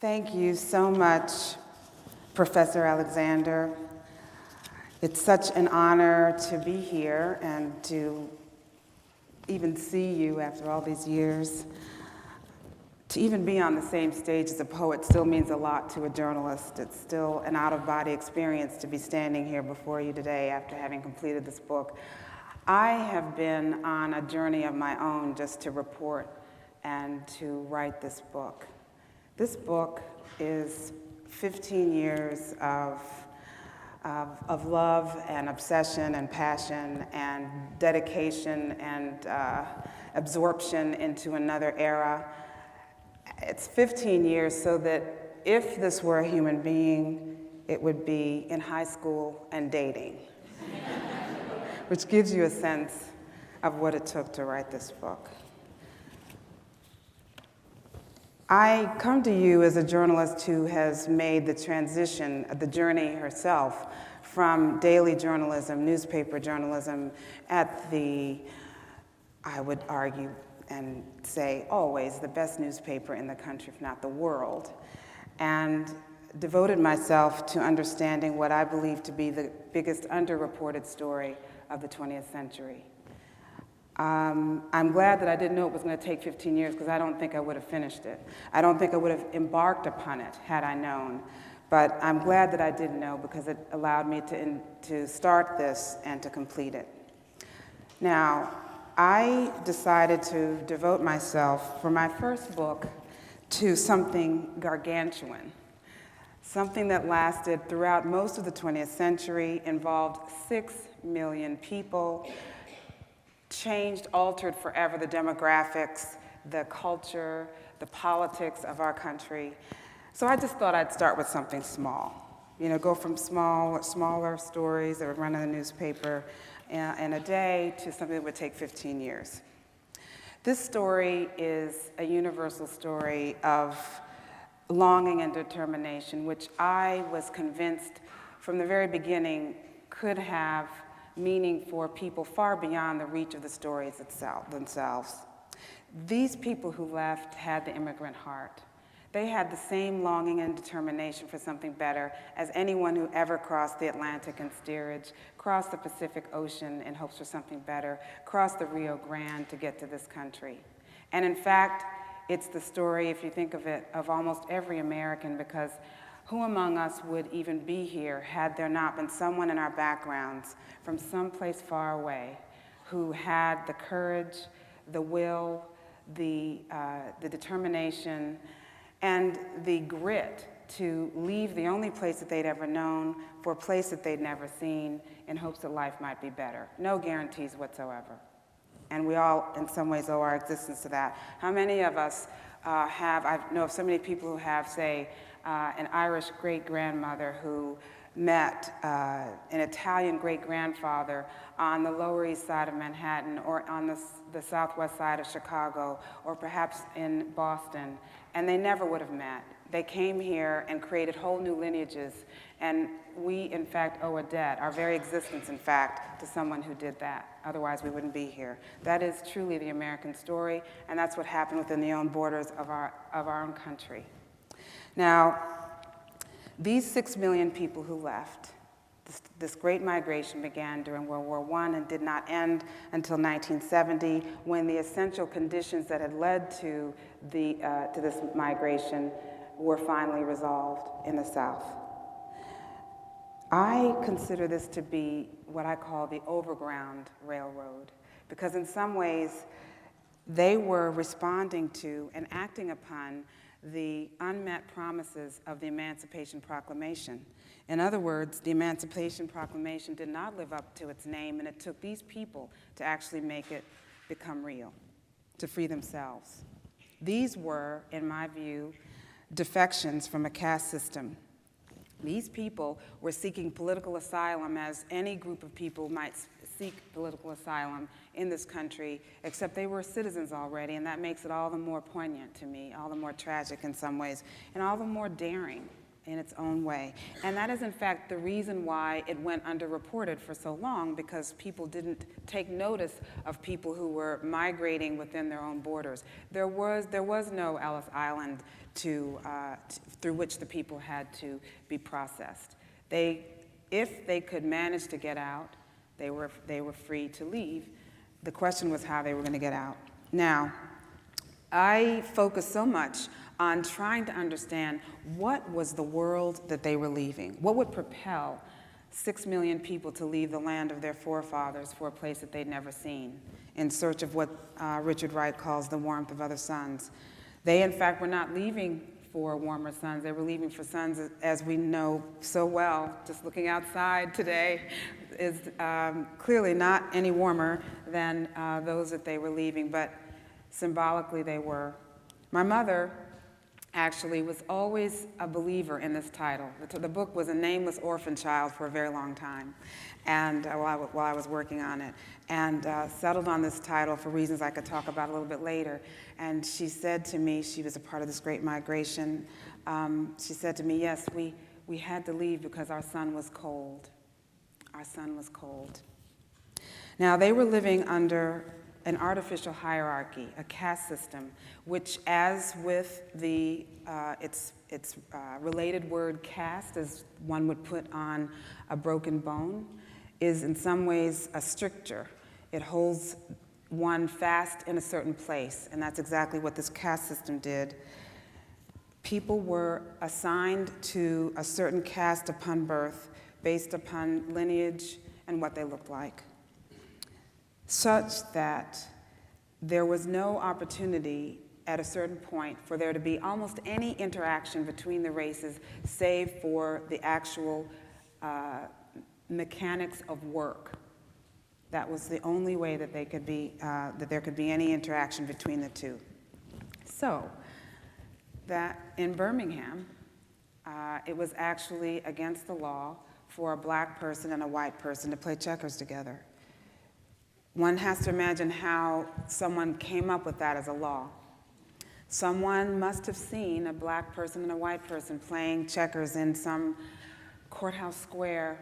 Thank you so much, Professor Alexander. It's such an honor to be here and to even see you after all these years. To even be on the same stage as a poet still means a lot to a journalist. It's still an out-of-body experience to be standing here before you today after having completed this book. I have been on a journey of my own just to report and to write this book. This book is 15 years of love and obsession and passion and dedication and absorption into another era. It's 15 years so that if this were a human being, it would be in high school and dating, which gives you a sense of what it took to write this book. I come to you as a journalist who has made the transition, the journey herself, from daily journalism, newspaper journalism, at the, I would argue and say always, the best newspaper in the country, if not the world, and devoted myself to understanding what I believe to be the biggest underreported story of the 20th century. I'm glad that I didn't know it was going to take 15 years because I don't think I would have finished it. I don't think I would have embarked upon it had I known. But I'm glad that I didn't know because it allowed me to start this and to complete it. Now, I decided to devote myself for my first book to something gargantuan, something that lasted throughout most of the 20th century, involved 6 million people, changed, altered forever the demographics, the culture, the politics of our country. So I just thought I'd start with something small. You know, go from smaller stories that would run in the newspaper in a day to something that would take 15 years. This story is a universal story of longing and determination, which I was convinced from the very beginning could have meaning for people far beyond the reach of the stories themselves. These people who left had the immigrant heart. They had the same longing and determination for something better as anyone who ever crossed the Atlantic in steerage, crossed the Pacific Ocean in hopes for something better, crossed the Rio Grande to get to this country. And in fact, it's the story, if you think of it, of almost every American, because who among us would even be here had there not been someone in our backgrounds from someplace far away who had the courage, the will, the determination, and the grit to leave the only place that they'd ever known for a place that they'd never seen in hopes that life might be better. No guarantees whatsoever. And we all, in some ways, owe our existence to that. How many of us I know of so many people who have, say, an Irish great-grandmother who met an Italian great-grandfather on the Lower East Side of Manhattan or on the southwest side of Chicago or perhaps in Boston, and they never would have met. They came here and created whole new lineages, and we, in fact, owe a debt, our very existence, in fact, to someone who did that. Otherwise, we wouldn't be here. That is truly the American story, and that's what happened within the own borders of our own country. Now, these 6 million people who left, this great migration began during World War I and did not end until 1970, when the essential conditions that had led to this migration were finally resolved in the South. I consider this to be what I call the overground railroad, because in some ways they were responding to and acting upon the unmet promises of the Emancipation Proclamation. In other words, the Emancipation Proclamation did not live up to its name, and it took these people to actually make it become real, to free themselves. These were, in my view, defections from a caste system. These people were seeking political asylum as any group of people might seek political asylum in this country, except they were citizens already, and that makes it all the more poignant to me, all the more tragic in some ways, and all the more daring. in its own way. And that is, in fact, the reason why it went underreported for so long, because people didn't take notice of people who were migrating within their own borders. There was no Ellis Island through which the people had to be processed. If they could manage to get out, they were free to leave. The question was how they were going to get out. Now, I focused so much on trying to understand what was the world that they were leaving. What would propel 6 million people to leave the land of their forefathers for a place that they'd never seen, in search of what Richard Wright calls the warmth of other suns. They, in fact, were not leaving for warmer suns. They were leaving for suns, as we know so well, just looking outside today, is clearly not any warmer than those that they were leaving, but symbolically they were. My mother actually was always a believer in this title. The book was A Nameless Orphan Child for a very long time, and while I was working on it, and settled on this title for reasons I could talk about a little bit later. And she said to me, she was a part of this great migration, she said to me, yes, we had to leave because our son was cold. Our son was cold. Now, they were living under an artificial hierarchy, a caste system, which, as with the its related word caste, as one would put on a broken bone, is in some ways a stricture. It holds one fast in a certain place, and that's exactly what this caste system did. People were assigned to a certain caste upon birth based upon lineage and what they looked like, such that there was no opportunity at a certain point for there to be almost any interaction between the races, save for the actual mechanics of work. That was the only way that they could be, that there could be any interaction between the two. So, that in Birmingham, it was actually against the law for a black person and a white person to play checkers together. One has to imagine how someone came up with that as a law. Someone must have seen a black person and a white person playing checkers in some courthouse square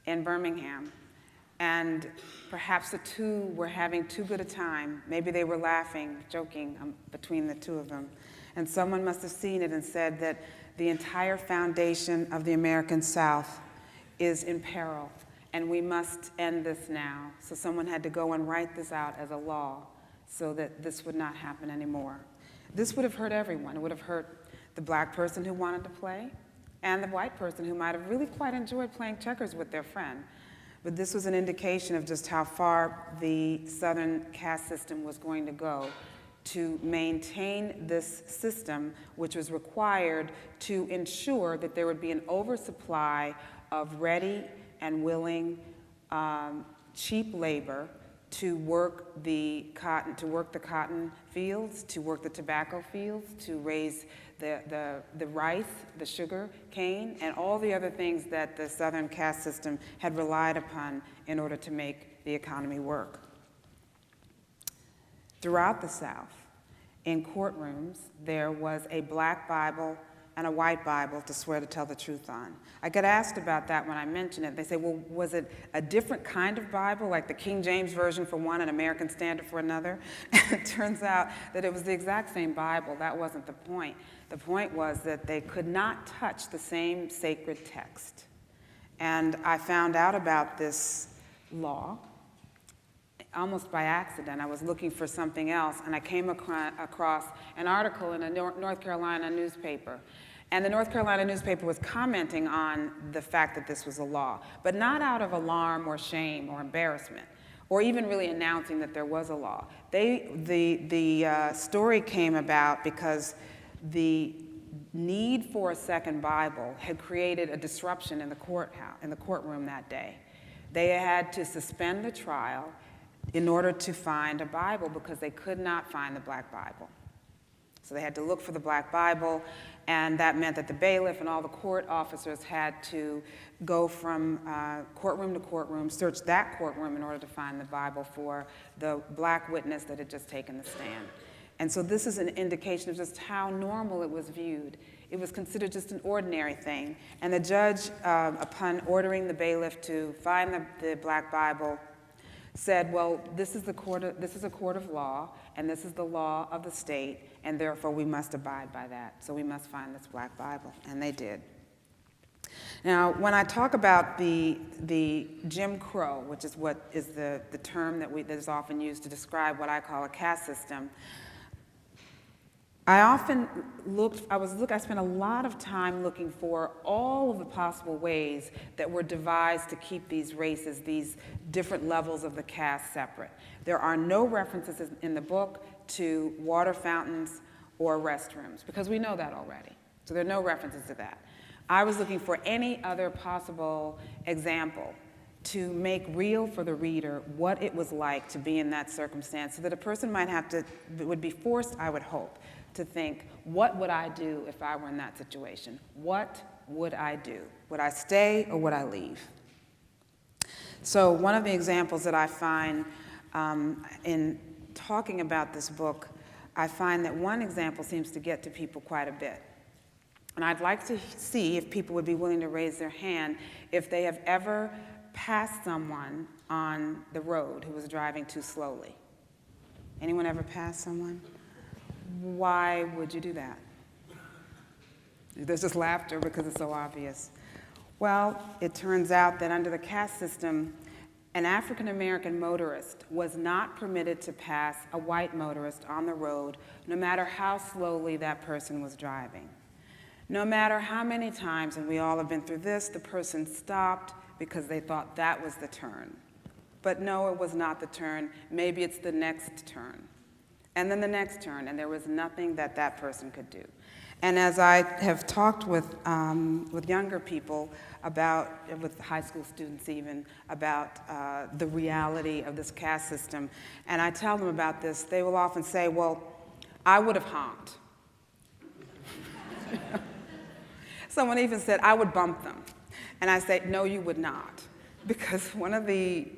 in Birmingham. And perhaps the two were having too good a time. Maybe they were laughing, joking between the two of them. And someone must have seen it and said that the entire foundation of the American South is in peril, and we must end this now. So someone had to go and write this out as a law so that this would not happen anymore. This would have hurt everyone. It would have hurt the black person who wanted to play and the white person who might have really quite enjoyed playing checkers with their friend. But this was an indication of just how far the Southern caste system was going to go to maintain this system, which was required to ensure that there would be an oversupply of ready and willing cheap labor to work the cotton fields, to work the tobacco fields, to raise the rice, the sugar cane, and all the other things that the Southern caste system had relied upon in order to make the economy work. Throughout the South, in courtrooms, there was a black Bible and a white Bible to swear to tell the truth on. I get asked about that when I mention it. They say, well, was it a different kind of Bible, like the King James Version for one and American Standard for another? And it turns out that it was the exact same Bible. That wasn't the point. The point was that they could not touch the same sacred text. And I found out about this law almost by accident. I was looking for something else, and I came across an article in a North Carolina newspaper. And the North Carolina newspaper was commenting on the fact that this was a law, but not out of alarm or shame or embarrassment, or even really announcing that there was a law. The story came about because the need for a second Bible had created a disruption in the courtroom that day. They had to suspend the trial in order to find a Bible because they could not find the black Bible. So they had to look for the black Bible, and that meant that the bailiff and all the court officers had to go from courtroom to courtroom, search that courtroom in order to find the Bible for the black witness that had just taken the stand. And so this is an indication of just how normal it was viewed. It was considered just an ordinary thing. And the judge, upon ordering the bailiff to find the Black Bible, said, well, this is a court of law, and this is the law of the state, and therefore we must abide by that. So we must find this Black Bible, and they did. Now, when I talk about the Jim Crow, which is what is the term that is often used to describe what I call a caste system, I spent a lot of time looking for all of the possible ways that were devised to keep these races, these different levels of the caste, separate. There are no references in the book to water fountains or restrooms, because we know that already. So there are no references to that. I was looking for any other possible example to make real for the reader what it was like to be in that circumstance, so that a person would be forced, I would hope, to think, what would I do if I were in that situation? What would I do? Would I stay or would I leave? So one of the examples that I find in talking about this book, I find that one example seems to get to people quite a bit. And I'd like to see if people would be willing to raise their hand if they have ever passed someone on the road who was driving too slowly. Anyone ever passed someone? Why would you do that? There's just laughter because it's so obvious. Well, it turns out that under the caste system, an African-American motorist was not permitted to pass a white motorist on the road, no matter how slowly that person was driving. No matter how many times, and we all have been through this, the person stopped because they thought that was the turn. But no, it was not the turn. Maybe it's the next turn. And then the next turn, and there was nothing that that person could do. And as I have talked with younger people about, with high school students even, about the reality of this caste system, and I tell them about this, they will often say, well, I would have honked. Someone even said, I would bump them. And I say, no, you would not. Because one of the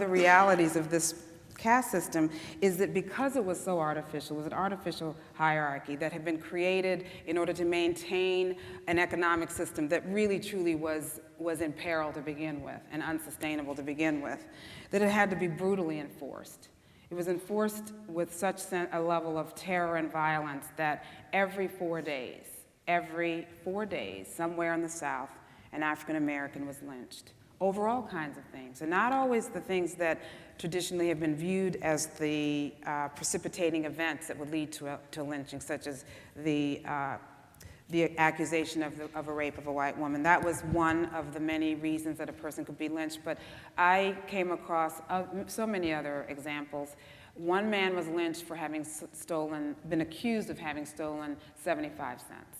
realities of this caste system is that because it was so artificial, it was an artificial hierarchy that had been created in order to maintain an economic system that really truly was in peril to begin with and unsustainable to begin with, that it had to be brutally enforced. It was enforced with such a level of terror and violence that every 4 days, somewhere in the South, an African American was lynched over all kinds of things, and not always the things that traditionally have been viewed as the precipitating events that would lead to lynching, such as the accusation of a rape of a white woman. That was one of the many reasons that a person could be lynched, but I came across so many other examples. One man was lynched for having been accused of having stolen 75 cents.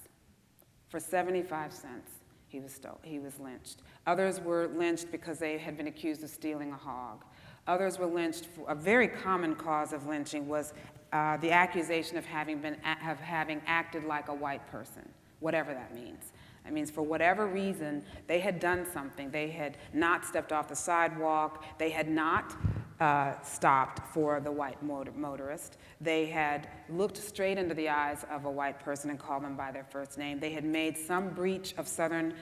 For 75 cents, he was lynched. Others were lynched because they had been accused of stealing a hog. Others were lynched for a very common cause of lynching was the accusation of having acted like a white person, whatever that means. That means for whatever reason, they had done something. They had not stepped off the sidewalk. They had not stopped for the white motorist. They had looked straight into the eyes of a white person and called them by their first name. They had made some breach of Southern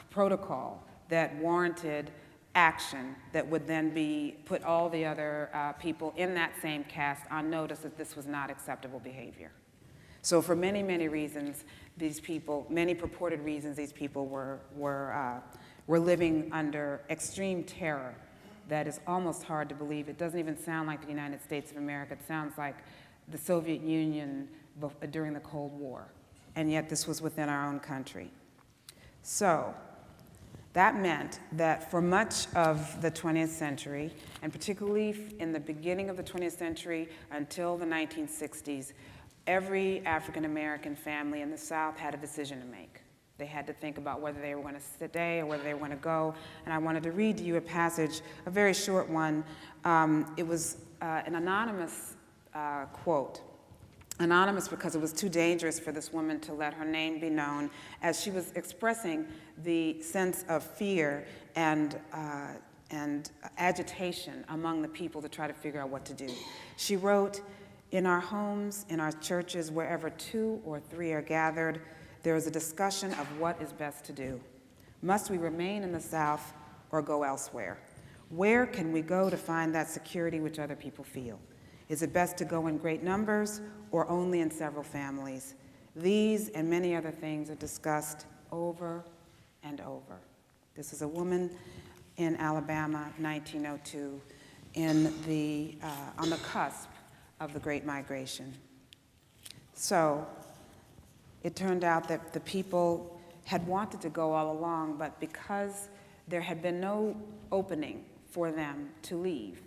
protocol that warranted action that would then put all the other people in that same caste on notice that this was not acceptable behavior. So for many, many reasons, many purported reasons, these people were living under extreme terror that is almost hard to believe. It doesn't even sound like the United States of America. It sounds like the Soviet Union during the Cold War. And yet this was within our own country. So that meant that for much of the 20th century, and particularly in the beginning of the 20th century until the 1960s, every African American family in the South had a decision to make. They had to think about whether they were going to stay or whether they were going to go. And I wanted to read to you a passage, a very short one. It was an anonymous quote. Anonymous because it was too dangerous for this woman to let her name be known, as she was expressing the sense of fear and agitation among the people to try to figure out what to do. She wrote, in our homes, in our churches, wherever 2 or 3 are gathered, there is a discussion of what is best to do. Must we remain in the South or go elsewhere? Where can we go to find that security which other people feel? Is it best to go in great numbers or only in several families? These and many other things are discussed over and over. This is a woman in Alabama, 1902, on the cusp of the Great Migration. So it turned out that the people had wanted to go all along, but because there had been no opening for them to leave,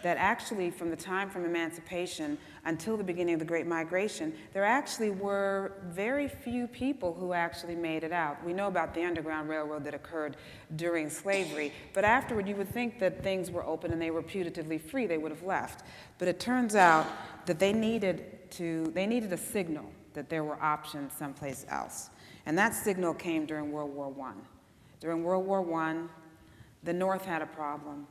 that actually from the time from emancipation until the beginning of the Great Migration, there actually were very few people who actually made it out. We know about the Underground Railroad that occurred during slavery, but afterward you would think that things were open and they were putatively free, they would have left. But it turns out that they needed a signal that there were options someplace else. And that signal came during World War I. During World War I, the North had a problem.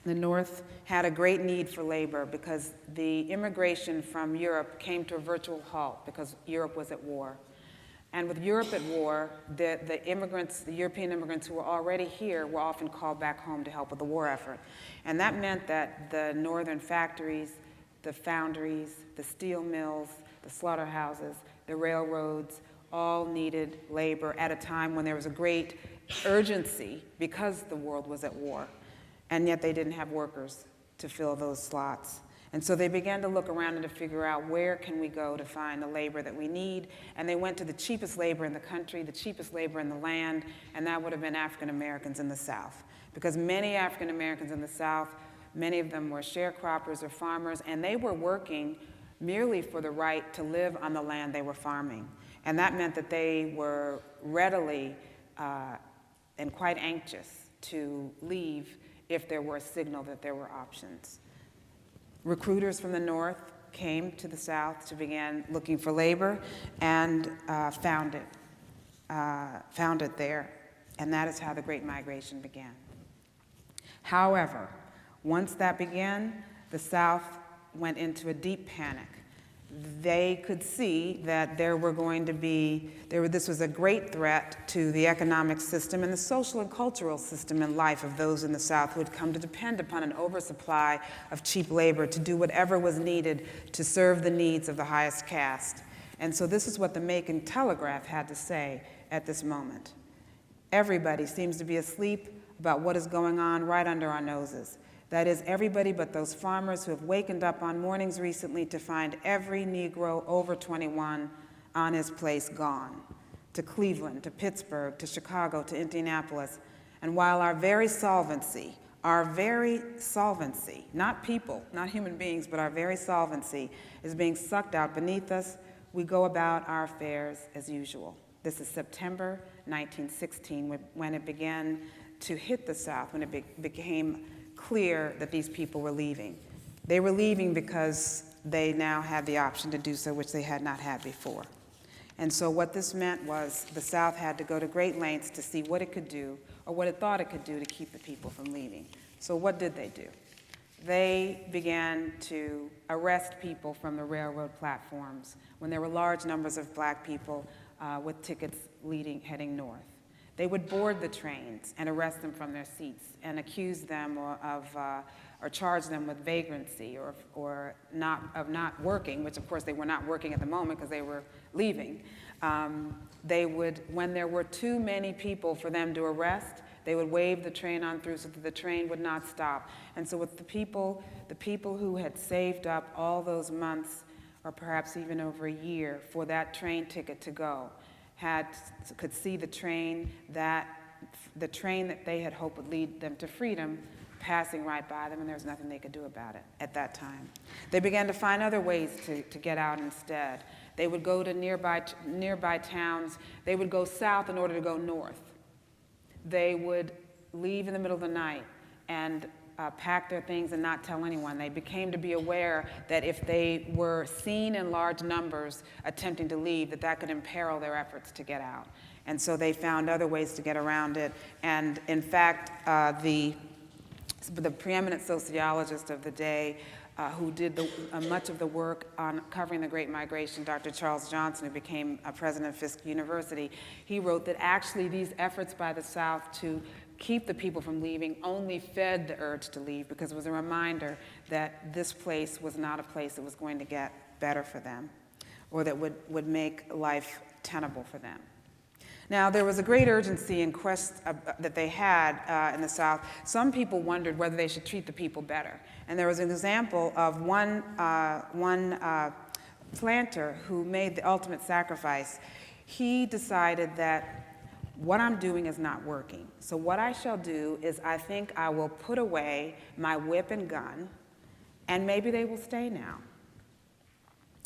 The North had a great need for labor because the immigration from Europe came to a virtual halt because Europe was at war. And with Europe at war, the European immigrants who were already here were often called back home to help with the war effort. And that meant that the northern factories, the foundries, the steel mills, the slaughterhouses, the railroads, all needed labor at a time when there was a great urgency because the world was at war. And yet they didn't have workers to fill those slots. And so they began to look around and to figure out where can we go to find the labor that we need. And they went to the cheapest labor in the country, the cheapest labor in the land, and that would have been African Americans in the South. Because many African Americans in the South, many of them were sharecroppers or farmers, and they were working merely for the right to live on the land they were farming. And that meant that they were readily and quite anxious to leave if there were a signal that there were options. Recruiters from the North came to the South to begin looking for labor and found it there. And that is how the Great Migration began. However, once that began, the South went into a deep panic. They could see that this was a great threat to the economic system and the social and cultural system and life of those in the South who had come to depend upon an oversupply of cheap labor to do whatever was needed to serve the needs of the highest caste. And so this is what the Macon Telegraph had to say at this moment. Everybody seems to be asleep about what is going on right under our noses. That is, everybody but those farmers who have wakened up on mornings recently to find every Negro over 21 on his place gone, to Cleveland, to Pittsburgh, to Chicago, to Indianapolis. And while our very solvency, not people, not human beings, but our very solvency is being sucked out beneath us, we go about our affairs as usual. This is September 1916, when it began to hit the South, when it became clear that these people were leaving. They were leaving because they now had the option to do so, which they had not had before. And so what this meant was the South had to go to great lengths to see what it could do, or what it thought it could do to keep the people from leaving. So what did they do? They began to arrest people from the railroad platforms when there were large numbers of black people with tickets heading north. They would board the trains and arrest them from their seats and accuse them or charge them with vagrancy or not working, which of course they were not working at the moment because they were leaving. When there were too many people for them to arrest, they would wave the train on through so that the train would not stop. And so with the people who had saved up all those months, or perhaps even over a year, for that train ticket to go, could see the train that they had hoped would lead them to freedom passing right by them, and there was nothing they could do about it at that time. They began to find other ways to get out instead. They would go to nearby towns. They would go south in order to go north. They would leave in the middle of the night and pack their things and not tell anyone. They became to be aware that if they were seen in large numbers attempting to leave, that could imperil their efforts to get out. And so they found other ways to get around it. And in fact, the preeminent sociologist of the day, who did much of the work on covering the Great Migration, Dr. Charles Johnson, who became president of Fisk University, he wrote that actually these efforts by the South to keep the people from leaving only fed the urge to leave, because it was a reminder that this place was not a place that was going to get better for them, or that would make life tenable for them. Now, there was a great urgency and quest that they had in the South. Some people wondered whether they should treat the people better. And there was an example of one planter who made the ultimate sacrifice. He decided that what I'm doing is not working. So what I shall do is I think I will put away my whip and gun, and maybe they will stay now.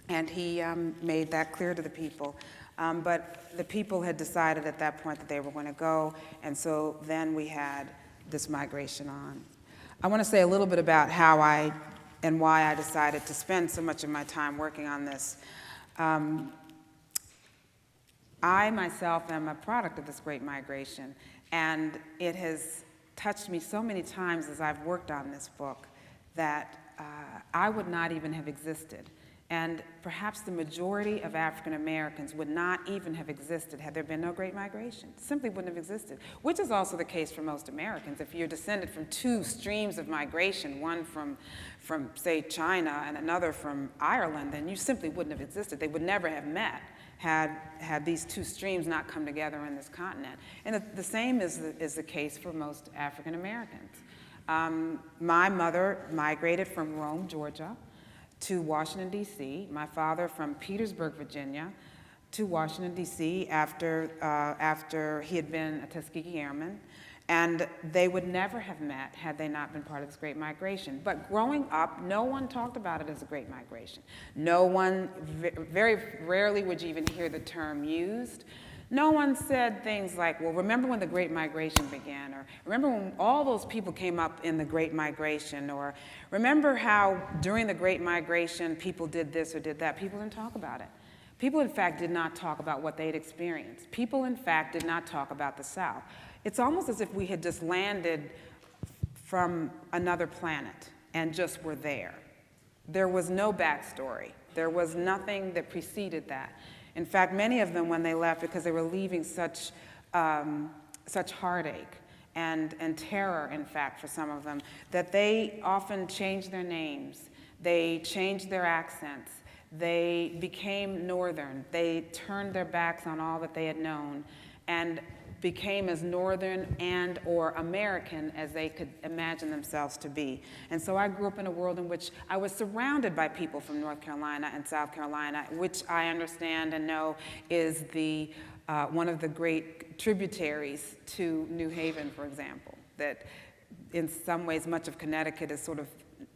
And he made that clear to the people. But the people had decided at that point that they were going to go, and so then we had this migration on. I want to say a little bit about how and why I decided to spend so much of my time working on this. I myself am a product of this great migration, and it has touched me so many times as I've worked on this book that I would not even have existed. And perhaps the majority of African Americans would not even have existed had there been no Great Migration. Simply wouldn't have existed, which is also the case for most Americans. If you're descended from two streams of migration, one from say, China and another from Ireland, then you simply wouldn't have existed. They would never have met had these two streams not come together in this continent. And the same is the case for most African Americans. My mother migrated from Rome, Georgia, to Washington, D.C. My father from Petersburg, Virginia, to Washington, D.C. after he had been a Tuskegee Airman. And they would never have met had they not been part of this Great Migration. But growing up, no one talked about it as a Great Migration. No one, very rarely would you even hear the term used. No one said things like, well, remember when the Great Migration began, or remember when all those people came up in the Great Migration, or remember how during the Great Migration people did this or did that. People didn't talk about it. People, in fact, did not talk about what they'd experienced. People, in fact, did not talk about the South. It's almost as if we had just landed from another planet and just were there. There was no backstory. There was nothing that preceded that. In fact, many of them, when they left, because they were leaving such heartache and terror, in fact, for some of them, that they often changed their names. They changed their accents. They became Northern. They turned their backs on all that they had known and became as Northern and or American as they could imagine themselves to be. And so I grew up in a world in which I was surrounded by people from North Carolina and South Carolina, which I understand and know is one of the great tributaries to New Haven, for example, that in some ways much of Connecticut is sort of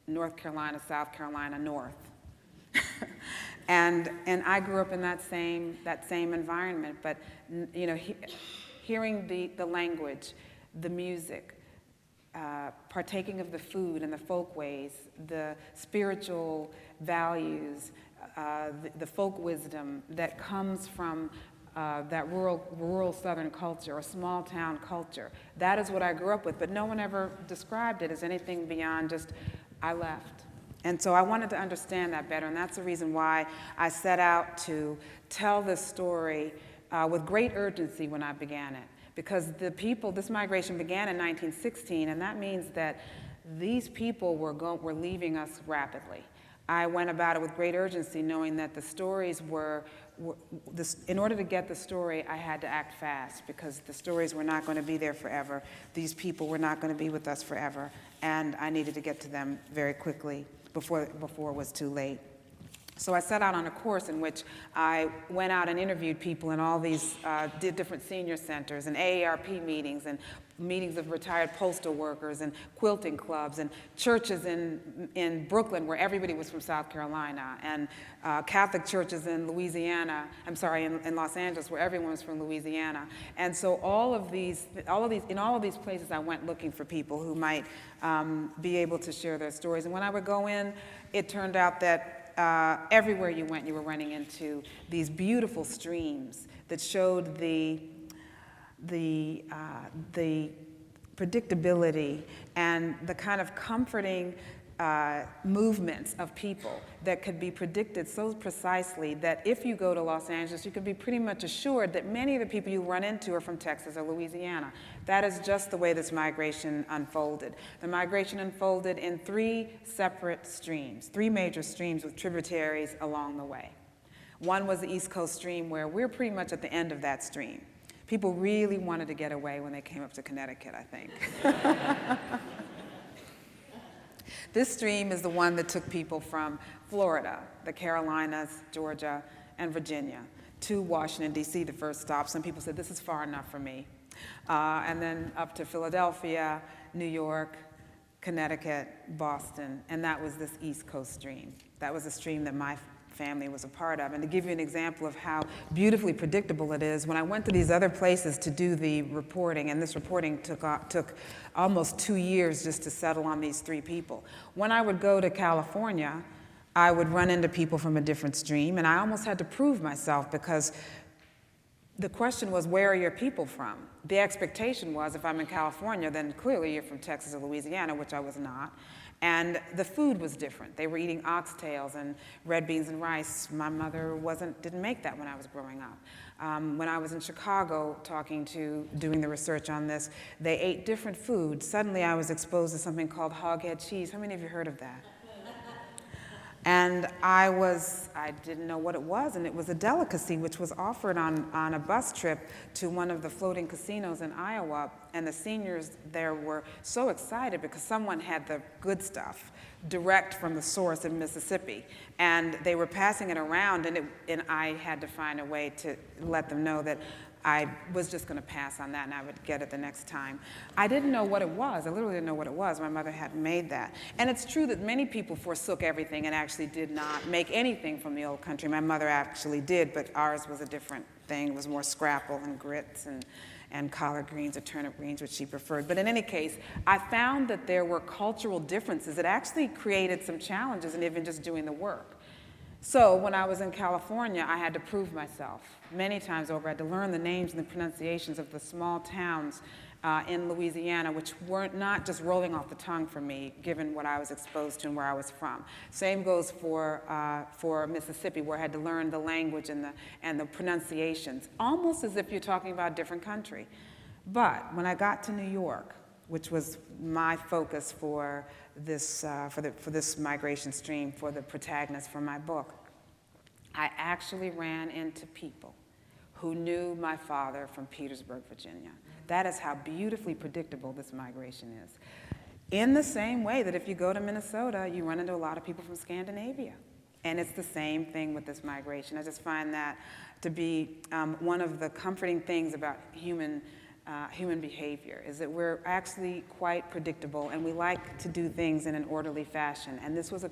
North Carolina, South Carolina, North. and I grew up in that same environment, but you know, hearing the language, the music, partaking of the food and the folkways, the spiritual values, the folk wisdom that comes from that rural Southern culture or small town culture. That is what I grew up with, but no one ever described it as anything beyond just, I left. And so I wanted to understand that better, and that's the reason why I set out to tell this story with great urgency when I began it. Because this migration began in 1916, and that means that these people were leaving us rapidly. I went about it with great urgency, knowing that the stories in order to get the story, I had to act fast, because the stories were not going to be there forever. These people were not going to be with us forever, and I needed to get to them very quickly before it was too late. So I set out on a course in which I went out and interviewed people in all these different senior centers and AARP meetings and meetings of retired postal workers and quilting clubs and churches in Brooklyn where everybody was from South Carolina, and Catholic churches in in Los Angeles where everyone was from Louisiana. And so in all of these places I went looking for people who might be able to share their stories. And when I would go in, it turned out that everywhere you went, you were running into these beautiful streams that showed the predictability and the kind of comforting movements of people that could be predicted so precisely that if you go to Los Angeles, you could be pretty much assured that many of the people you run into are from Texas or Louisiana. That is just the way this migration unfolded. The migration unfolded in 3 separate streams, 3 major streams with tributaries along the way. One was the East Coast stream, where we're pretty much at the end of that stream. People really wanted to get away when they came up to Connecticut, I think. This stream is the one that took people from Florida, the Carolinas, Georgia, and Virginia to Washington, D.C., the first stop. Some people said, this is far enough for me. And then up to Philadelphia, New York, Connecticut, Boston, and that was this East Coast stream. That was a stream that my family was a part of. And to give you an example of how beautifully predictable it is, when I went to these other places to do the reporting, and this reporting took almost 2 years just to settle on these 3 people. When I would go to California, I would run into people from a different stream, and I almost had to prove myself, because the question was, where are your people from? The expectation was, if I'm in California, then clearly you're from Texas or Louisiana, which I was not. And the food was different. They were eating oxtails and red beans and rice. My mother didn't make that when I was growing up. When I was in Chicago doing the research on this, they ate different food. Suddenly I was exposed to something called hoghead cheese. How many of you heard of that? And I didn't know what it was, and it was a delicacy which was offered on a bus trip to one of the floating casinos in Iowa, and the seniors there were so excited because someone had the good stuff direct from the source in Mississippi, and they were passing it around, and I had to find a way to let them know that I was just going to pass on that and I would get it the next time. I didn't know what it was. I literally didn't know what it was. My mother hadn't made that. And it's true that many people forsook everything and actually did not make anything from the old country. My mother actually did, but ours was a different thing. It was more scrapple and grits and collard greens or turnip greens, which she preferred. But in any case, I found that there were cultural differences that actually created some challenges in even just doing the work. So when I was in California, I had to prove myself many times over. I had to learn the names and the pronunciations of the small towns in Louisiana, which weren't not just rolling off the tongue for me, given what I was exposed to and where I was from. Same goes for Mississippi, where I had to learn the language and the pronunciations, almost as if you're talking about a different country. But when I got to New York, which was my focus for this migration stream, for the protagonist for my book, I actually ran into people who knew my father from Petersburg, Virginia. That is how beautifully predictable this migration is. In the same way that if you go to Minnesota, you run into a lot of people from Scandinavia. And it's the same thing with this migration. I just find that to be one of the comforting things about human behavior, is that we're actually quite predictable, and we like to do things in an orderly fashion. And this was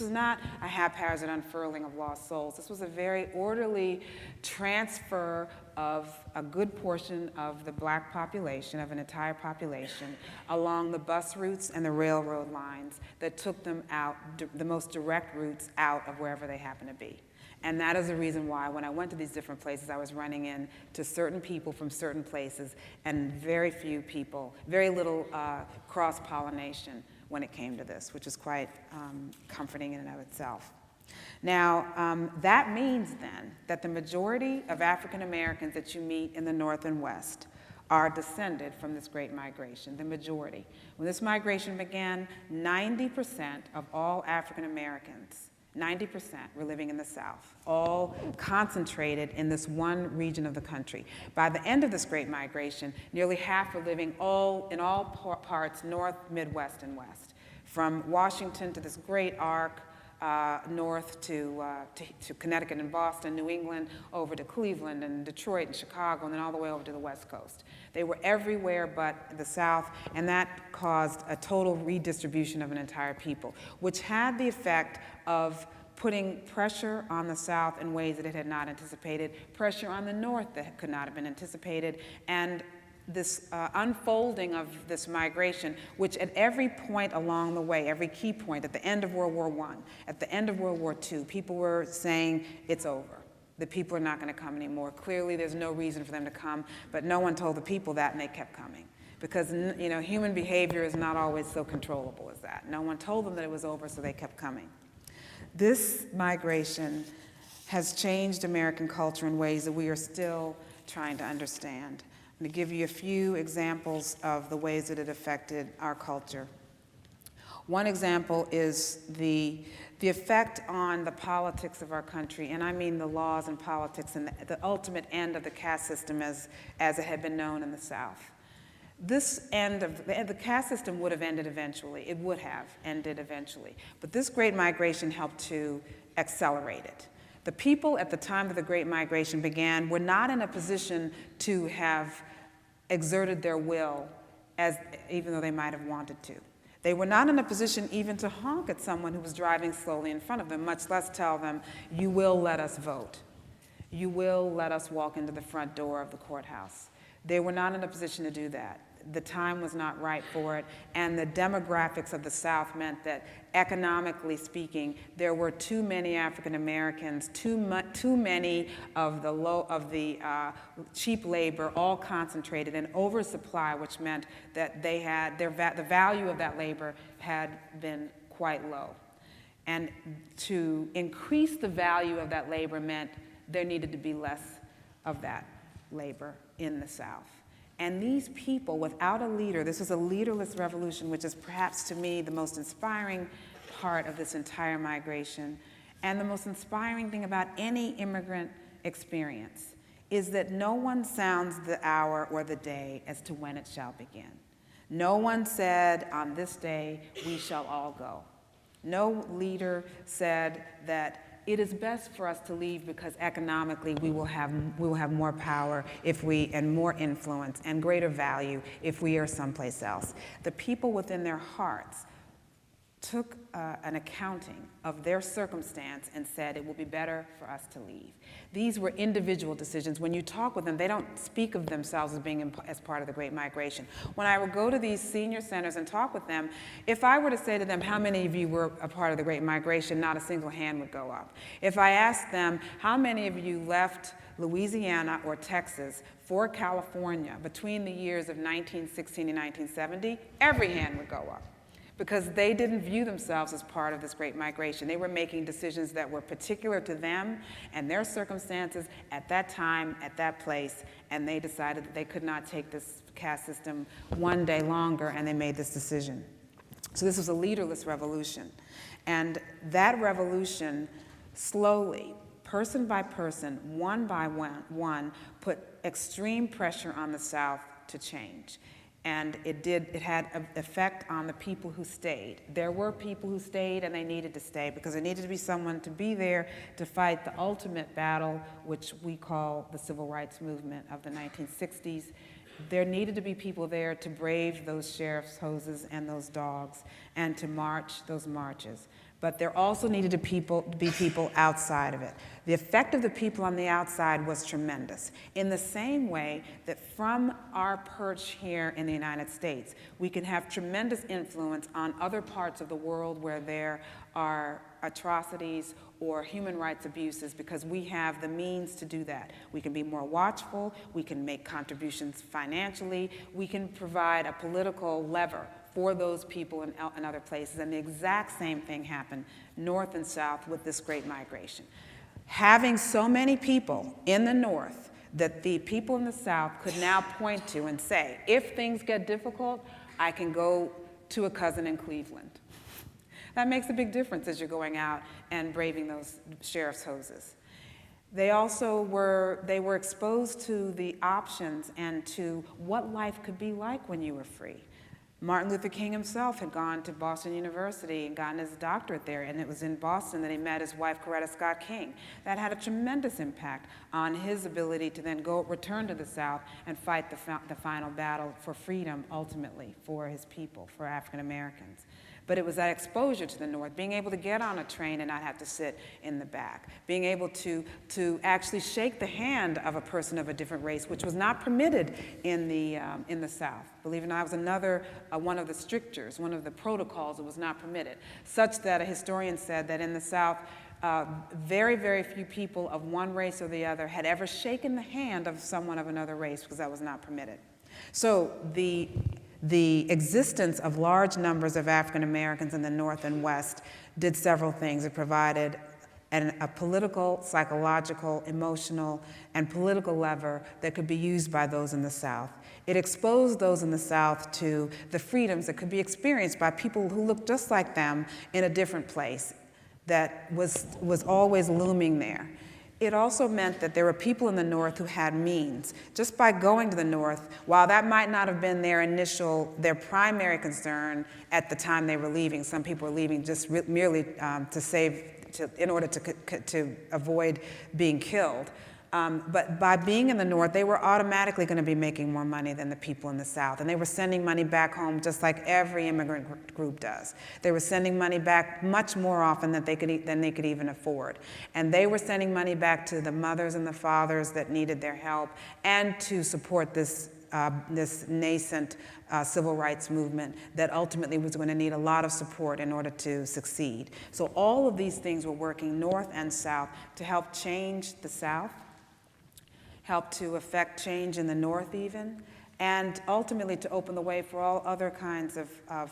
not a haphazard unfurling of lost souls. This was a very orderly transfer of a good portion of the black population, of an entire population, along the bus routes and the railroad lines that took them out, the most direct routes out of wherever they happen to be. And that is the reason why when I went to these different places, I was running into certain people from certain places, and very few people, very little cross-pollination when it came to this, which is quite comforting in and of itself. Now, that means then that the majority of African Americans that you meet in the North and West are descended from this great migration, the majority. When this migration began, 90% of all African Americans, 90% were living in the South, all concentrated in this one region of the country. By the end of this great migration, nearly half were living in all parts, North, Midwest, and West. From Washington to this great arc, north to Connecticut and Boston, New England, over to Cleveland and Detroit and Chicago, and then all the way over to the West Coast. They were everywhere but the South, and that caused a total redistribution of an entire people, which had the effect of putting pressure on the South in ways that it had not anticipated, pressure on the North that could not have been anticipated, and this unfolding of this migration, which at every point along the way, every key point, at the end of World War I, at the end of World War II, people were saying, it's over. The people are not going to come anymore. Clearly, there's no reason for them to come, but no one told the people that, and they kept coming. because human behavior is not always so controllable as that. No one told them that it was over, so they kept coming. This migration has changed American culture in ways that we are still trying to understand. I'm going to give you a few examples of the ways that it affected our culture. One example is the effect on the politics of our country, and I mean the laws and politics and the ultimate end of the caste system as it had been known in the South. This end of the caste system would have ended eventually. It would have ended eventually. But this Great Migration helped to accelerate it. The people at the time that the Great Migration began were not in a position to have exerted their will, even though they might have wanted to. They were not in a position even to honk at someone who was driving slowly in front of them, much less tell them, "You will let us vote. You will let us walk into the front door of the courthouse." They were not in a position to do that. The time was not right for it, and the demographics of the South meant that, economically speaking, there were too many African Americans, too many of the cheap labor, all concentrated, and oversupply, which meant that they had the value of that labor had been quite low. And to increase the value of that labor meant there needed to be less of that labor in the South. And these people, without a leader, this was a leaderless revolution, which is perhaps to me the most inspiring part of this entire migration. And the most inspiring thing about any immigrant experience is that no one sounds the hour or the day as to when it shall begin. No one said, "On this day we shall all go." No leader said that it is best for us to leave because economically we will have more power and more influence and greater value if we are someplace else. The people within their hearts took an accounting of their circumstance and said it will be better for us to leave. These were individual decisions. When you talk with them, they don't speak of themselves as being as part of the Great Migration. When I would go to these senior centers and talk with them, if I were to say to them, "How many of you were a part of the Great Migration?" not a single hand would go up. If I asked them, "How many of you left Louisiana or Texas for California between the years of 1916 and 1970, every hand would go up. Because they didn't view themselves as part of this Great Migration. They were making decisions that were particular to them and their circumstances at that time, at that place, and they decided that they could not take this caste system one day longer, and they made this decision. So this was a leaderless revolution. And that revolution slowly, person by person, one by one, put extreme pressure on the South to change. And it had an effect on the people who stayed. There were people who stayed, and they needed to stay because there needed to be someone to be there to fight the ultimate battle, which we call the Civil Rights Movement of the 1960s. There needed to be people there to brave those sheriff's hoses and those dogs and to march those marches. But there also needed to be people outside of it. The effect of the people on the outside was tremendous. In the same way that from our perch here in the United States, we can have tremendous influence on other parts of the world where there are atrocities or human rights abuses because we have the means to do that. We can be more watchful, we can make contributions financially, we can provide a political lever for those people in other places. And the exact same thing happened north and south with this Great Migration. Having so many people in the north that the people in the south could now point to and say, if things get difficult, I can go to a cousin in Cleveland. That makes a big difference as you're going out and braving those sheriff's hoses. They were exposed to the options and to what life could be like when you were free. Martin Luther King himself had gone to Boston University and gotten his doctorate there, and it was in Boston that he met his wife, Coretta Scott King. That had a tremendous impact on his ability to then return to the South and fight the final battle for freedom, ultimately, for his people, for African Americans. But it was that exposure to the North, being able to get on a train and not have to sit in the back, being able to actually shake the hand of a person of a different race, which was not permitted in the South. Believe it or not, it was another one of the strictures, one of the protocols that was not permitted, such that a historian said that in the South, very, very few people of one race or the other had ever shaken the hand of someone of another race because that was not permitted. So the existence of large numbers of African Americans in the North and West did several things. It provided a political, psychological, emotional, and political lever that could be used by those in the South. It exposed those in the South to the freedoms that could be experienced by people who looked just like them in a different place that was always looming there. It also meant that there were people in the North who had means. Just by going to the North, while that might not have been their primary concern at the time they were leaving, some people were leaving just merely in order to avoid being killed. But by being in the North, they were automatically going to be making more money than the people in the South. And they were sending money back home just like every immigrant group does. They were sending money back much more often than they could even afford. And they were sending money back to the mothers and the fathers that needed their help and to support this nascent civil rights movement that ultimately was going to need a lot of support in order to succeed. So all of these things were working North and South to help change the South, help to affect change in the North even, and ultimately to open the way for all other kinds of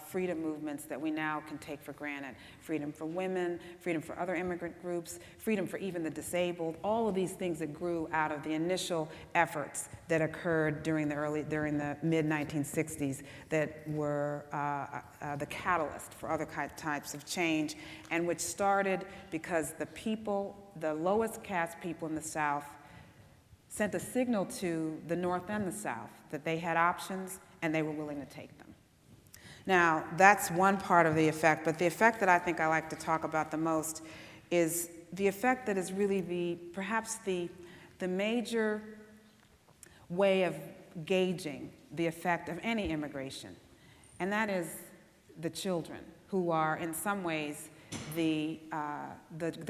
freedom movements that we now can take for granted. Freedom for women, freedom for other immigrant groups, freedom for even the disabled, all of these things that grew out of the initial efforts that occurred during the mid-1960s that were the catalyst for other types of change, and which started because the lowest caste people in the South sent a signal to the North and the South that they had options and they were willing to take them. Now, that's one part of the effect, but the effect that I think I like to talk about the most is the effect that is really perhaps the major way of gauging the effect of any immigration, and that is the children, who are in some ways the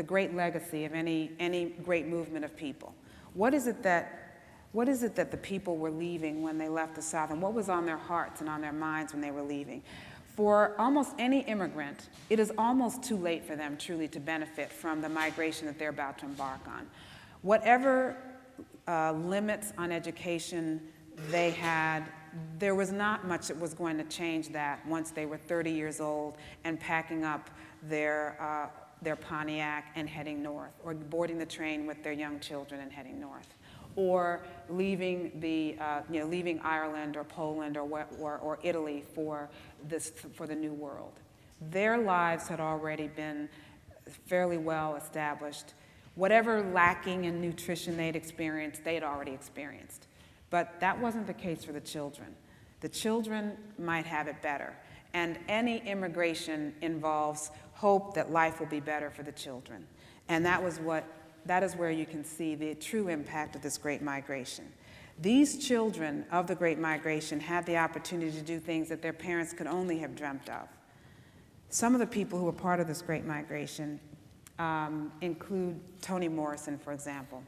great legacy of any great movement of people. What is it that the people were leaving when they left the South, and what was on their hearts and on their minds when they were leaving? For almost any immigrant, it is almost too late for them truly to benefit from the migration that they're about to embark on. Whatever limits on education they had, there was not much that was going to change that once they were 30 years old and packing up their Pontiac and heading north, or boarding the train with their young children and heading north, or leaving leaving Ireland or Poland or Italy for the New World. Their lives had already been fairly well established. Whatever lacking in nutrition they'd experienced, they'd already experienced. But that wasn't the case for the children. The children might have it better. And any immigration involves hope that life will be better for the children. And that is where you can see the true impact of this Great Migration. These children of the Great Migration had the opportunity to do things that their parents could only have dreamt of. Some of the people who were part of this Great Migration include Toni Morrison, for example.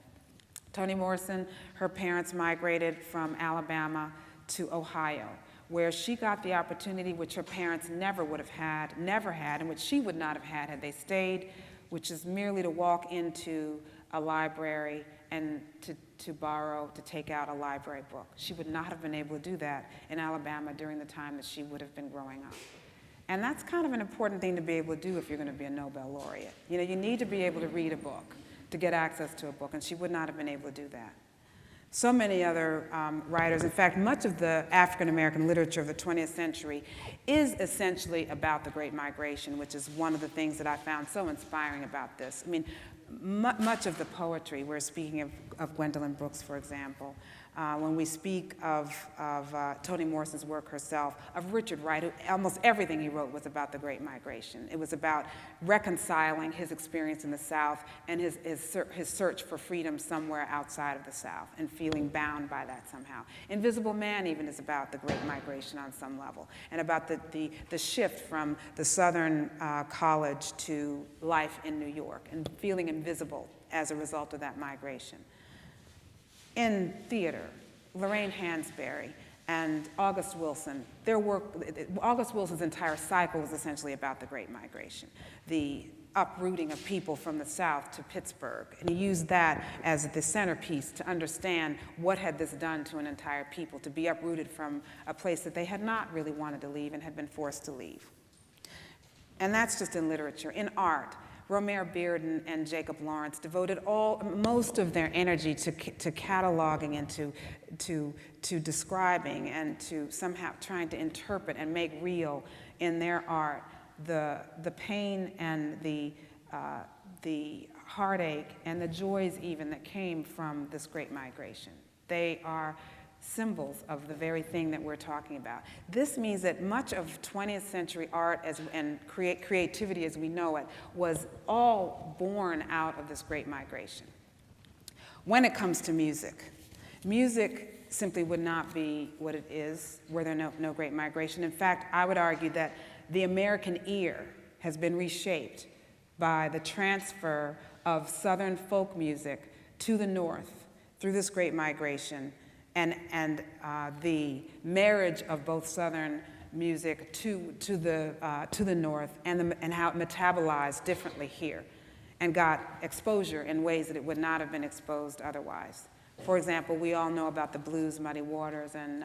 Toni Morrison, her parents migrated from Alabama to Ohio, where she got the opportunity which her parents never had, and which she would not have had they stayed, which is merely to walk into a library and to take out a library book. She would not have been able to do that in Alabama during the time that she would have been growing up. And that's kind of an important thing to be able to do if you're going to be a Nobel laureate. You know, you need to be able to read a book, to get access to a book, and she would not have been able to do that. So many other writers, in fact, much of the African American literature of the 20th century is essentially about the Great Migration, which is one of the things that I found so inspiring about this. I mean, much of the poetry, we're speaking of Gwendolyn Brooks, for example, when we speak of Toni Morrison's work herself, of Richard Wright, who almost everything he wrote was about the Great Migration. It was about reconciling his experience in the South and his search for freedom somewhere outside of the South and feeling bound by that somehow. Invisible Man even is about the Great Migration on some level, and about the shift from the Southern college to life in New York and feeling invisible as a result of that migration. In theater, Lorraine Hansberry and August Wilson, their work, August Wilson's entire cycle was essentially about the Great Migration. The uprooting of people from the South to Pittsburgh. And he used that as the centerpiece to understand what had this done to an entire people, to be uprooted from a place that they had not really wanted to leave and had been forced to leave. And that's just in literature. In art, Romare Bearden and Jacob Lawrence devoted most of their energy to cataloging and to describing and to somehow trying to interpret and make real in their art the pain and the heartache and the joys even that came from this great migration. They are symbols of the very thing that we're talking about. This means that much of 20th century art and creativity as we know it was all born out of this great migration. When it comes to music, music simply would not be what it is were there no great migration. In fact, I would argue that the American ear has been reshaped by the transfer of Southern folk music to the North through this great migration and the marriage of both Southern music to the North and how it metabolized differently here and got exposure in ways that it would not have been exposed otherwise. For example, we all know about the blues, Muddy Waters, and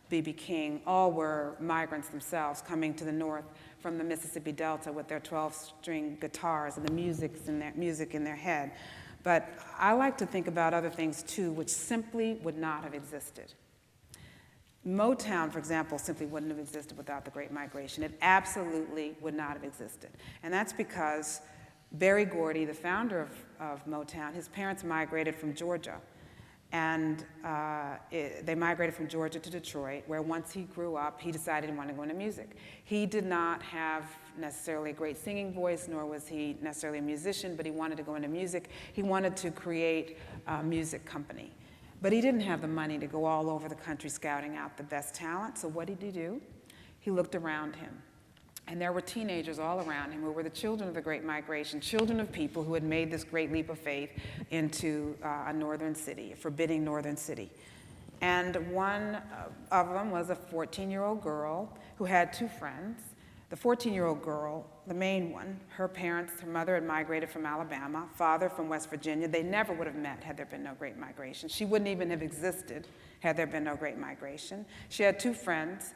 B.B. King. All were migrants themselves coming to the North from the Mississippi Delta with their 12-string guitars and the music in their head. But I like to think about other things too, which simply would not have existed. Motown, for example, simply wouldn't have existed without the Great Migration. It absolutely would not have existed. And that's because Berry Gordy, the founder of Motown, his parents migrated from Georgia. And they migrated from Georgia to Detroit, where once he grew up, he decided he wanted to go into music. He did not have necessarily a great singing voice, nor was he necessarily a musician, but he wanted to go into music. He wanted to create a music company. But he didn't have the money to go all over the country scouting out the best talent, so what did he do? He looked around him. And there were teenagers all around him who were the children of the Great Migration, children of people who had made this great leap of faith into a northern city, a forbidding northern city. And one of them was a 14-year-old girl who had two friends. The 14-year-old girl, the main one, her parents, her mother had migrated from Alabama, father from West Virginia. They never would have met had there been no Great Migration. She wouldn't even have existed had there been no Great Migration. She had two friends,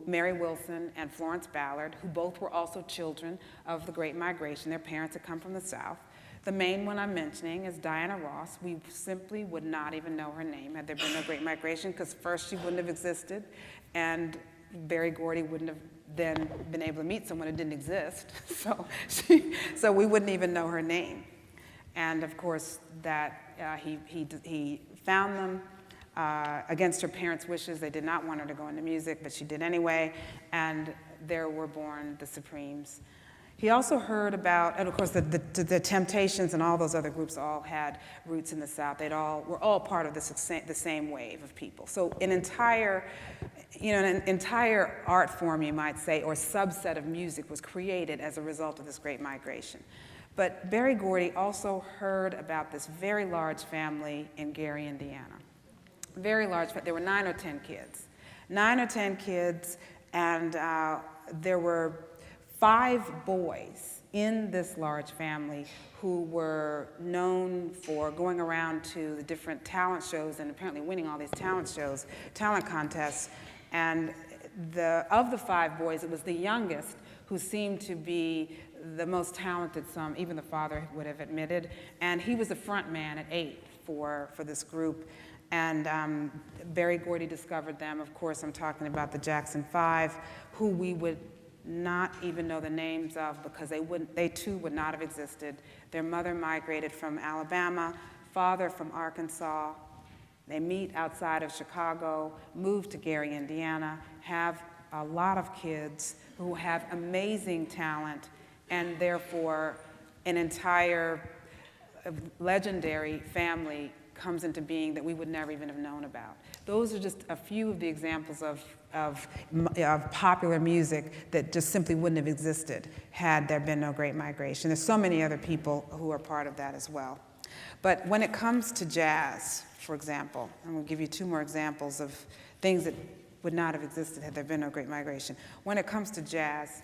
Mary Wilson and Florence Ballard, who both were also children of the Great Migration. Their parents had come from the South. The main one I'm mentioning is Diana Ross. We simply would not even know her name had there been no Great Migration, because first she wouldn't have existed, and Berry Gordy wouldn't have then been able to meet someone who didn't exist. So we wouldn't even know her name. And of course, that he found them. Against her parents' wishes. They did not want her to go into music, but she did anyway, and there were born the Supremes. He also heard about, and of course the Temptations and all those other groups all had roots in the South. They were all part of the same wave of people. So an entire art form, you might say, or subset of music was created as a result of this great migration. But Berry Gordy also heard about this very large family in Gary, Indiana. Very large, there were 9 or 10 kids. 9 or 10 kids, and there were 5 boys in this large family who were known for going around to the different talent shows and apparently winning all these talent contests. And of the 5 boys, it was the youngest who seemed to be the most talented, even the father would have admitted. And he was the front man at 8 for this group. And Berry Gordy discovered them. Of course, I'm talking about the Jackson 5, who we would not even know the names of because they too would not have existed. Their mother migrated from Alabama, father from Arkansas. They meet outside of Chicago, move to Gary, Indiana, have a lot of kids who have amazing talent, and therefore an entire legendary family comes into being that we would never even have known about. Those are just a few of the examples of popular music that just simply wouldn't have existed had there been no Great Migration. There's so many other people who are part of that as well. But when it comes to jazz, for example, I'm going to give you 2 more examples of things that would not have existed had there been no Great Migration. When it comes to jazz,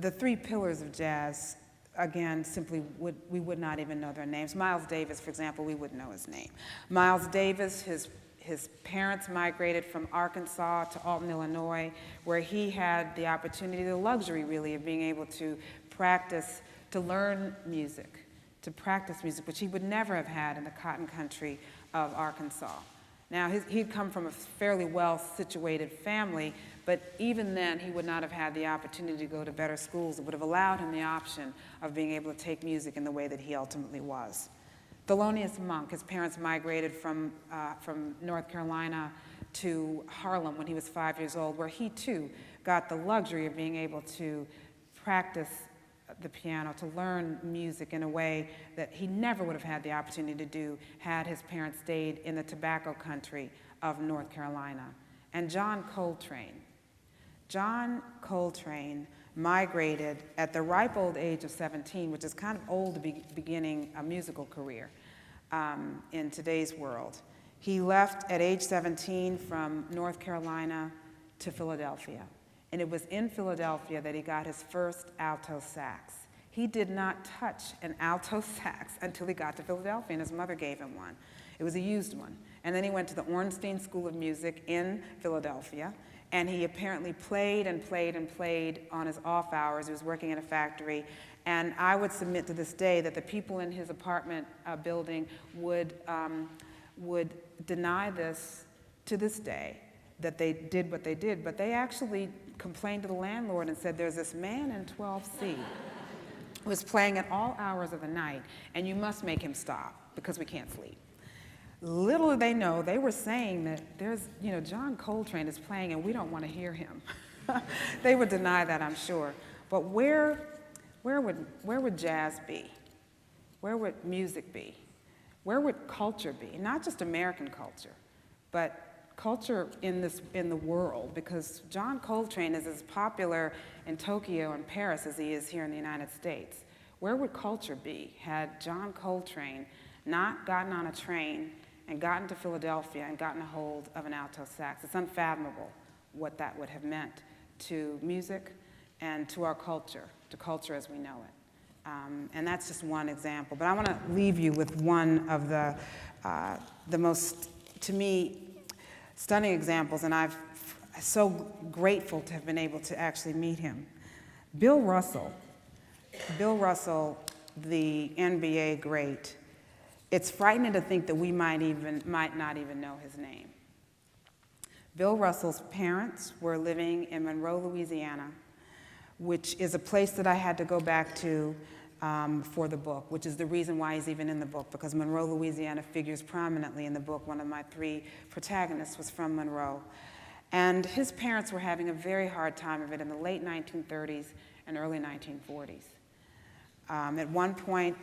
the three pillars of jazz, again, simply we would not even know their names. Miles Davis, for example, we wouldn't know his name. Miles Davis, his parents migrated from Arkansas to Alton, Illinois, where he had the opportunity, the luxury really, of being able to practice, to learn music, to practice music, which he would never have had in the cotton country of Arkansas. Now, he'd come from a fairly well-situated family, but even then, he would not have had the opportunity to go to better schools that would have allowed him the option of being able to take music in the way that he ultimately was. Thelonious Monk, his parents migrated from North Carolina to Harlem when he was 5 years old, where he too got the luxury of being able to practice the piano, to learn music in a way that he never would have had the opportunity to do had his parents stayed in the tobacco country of North Carolina. And John Coltrane. John Coltrane migrated at the ripe old age of 17, which is kind of old to be beginning a musical career in today's world. He left at age 17 from North Carolina to Philadelphia. And it was in Philadelphia that he got his first alto sax. He did not touch an alto sax until he got to Philadelphia, and his mother gave him one. It was a used one. And then he went to the Ornstein School of Music in Philadelphia, and he apparently played and played and played on his off hours. He was working in a factory, and I would submit to this day that the people in his apartment building would deny this to this day, that they did what they did, but they actually complained to the landlord and said, there's this man in 12C who is playing at all hours of the night, and you must make him stop because we can't sleep. Little did they know, they were saying that there's, John Coltrane is playing and we don't want to hear him. They would deny that, I'm sure. But where would jazz be? Where would music be? Where would culture be? Not just American culture, but culture in the world, because John Coltrane is as popular in Tokyo and Paris as he is here in the United States. Where would culture be had John Coltrane not gotten on a train and gotten to Philadelphia and gotten a hold of an alto sax? It's unfathomable what that would have meant to music and to our culture, to culture as we know it. And that's just one example. But I want to leave you with one of the most, to me, stunning examples, and I'm so grateful to have been able to actually meet him. Bill Russell, the NBA great. It's frightening to think that we might not even know his name. Bill Russell's parents were living in Monroe, Louisiana, which is a place that I had to go back to for the book, which is the reason why he's even in the book, because Monroe, Louisiana figures prominently in the book. One of my three protagonists was from Monroe. And his parents were having a very hard time of it in the late 1930s and early 1940s. At one point,